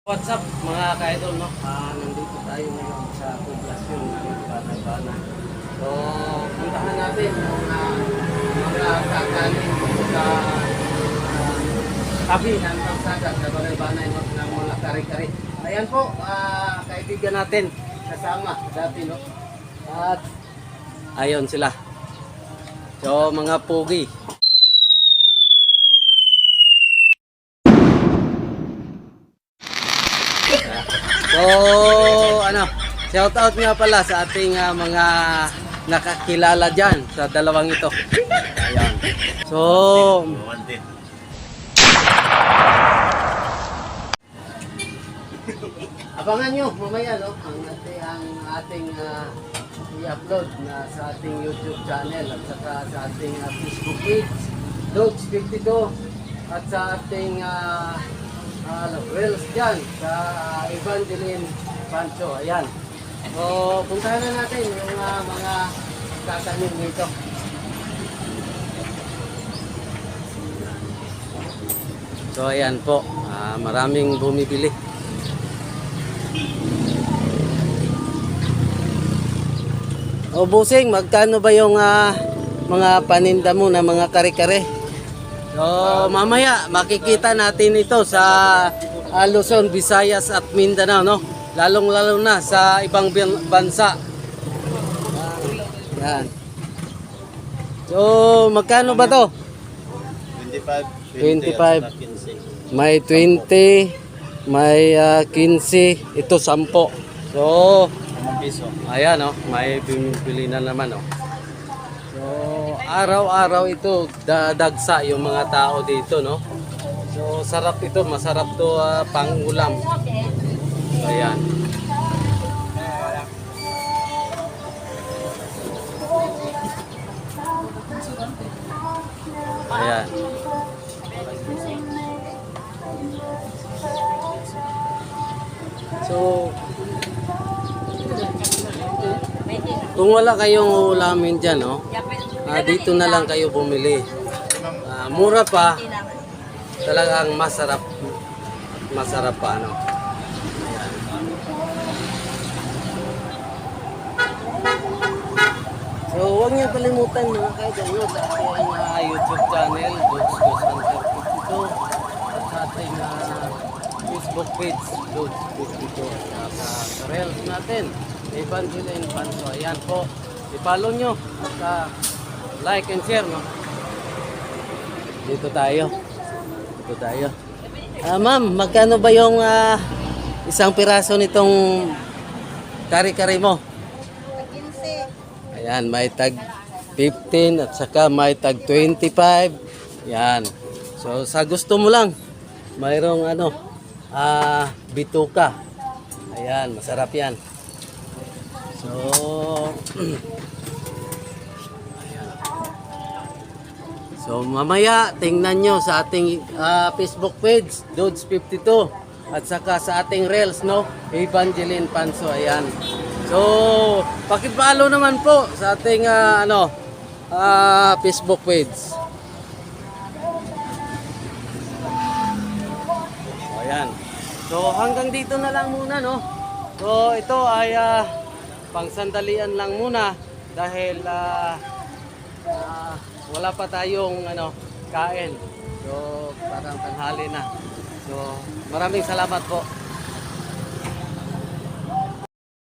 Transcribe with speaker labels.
Speaker 1: What's up mga ka-idol, no? Nandito tayo ngayon sa poblasyon ng Banay-Banay. So, puntahan natin yung mga kakanin sa tabi ng kalsada sa Banay-Banay ng mga kare-kare. Ayan po, kaibigan natin kasama dati, no? At ayun sila. So, mga pugi. So, shout out nga pala sa ating mga nakakilala dyan sa dalawang ito. Ayan. So, abangan nyo mamaya, no? Ang ating i-upload na sa ating YouTube channel at saka sa ating Facebook page, Loads 52, at sa ating Reels dyan sa Evangeline Pancho. Ayan. So, puntahan na natin yung mga kakanin dito. So, ayan po. Maraming bumibili. O, Busing, magkano ba yung mga paninda mo na mga kare-kare? So, mamaya makikita natin ito sa Luzon, Visayas at Mindanao, no? Lalong-lalo na sa ibang bansa. Yan. So, magkano ba to? 25. May 20, may 15, ito 10. So, ayan, no? May bumibili na naman, no? Araw-araw ito dadagsa yung mga tao dito, no? So sarap ito, masarap to pang-ulam. So, ayan. Ayan. So kung wala kayong ulamin dyan, no? Dito na lang kayo bumili. Mura pa, talagang masarap. Masarap pa, ano. Ayan. So, huwag niyo kalimutan mga kaidol, no, sa ating YouTube channel, Loads 52, at sa ating Facebook page, Loads 52, sa Reels natin, Evangeline Pancho. Ayan po, i-follow nyo at like and share, no? Dito tayo. Ma'am, magkano ba yung isang piraso nitong kare-kare mo? 15. Ayan, may tag 15 at saka may tag 25. Yan. So, sa gusto mo lang, mayroong bituka. Ayan, masarap yan. So, so mamaya tingnan nyo sa ating Facebook page, Loads 52, at saka sa ating Reels, no? Evangeline Pancho. Ayan. So, paki-follow naman po sa ating Facebook page. So, ayan. So, hanggang dito na lang muna, no? So, ito ay pangsandalian lang muna dahil wala pa tayong kain. So, parang tanghali na. So, maraming salamat po.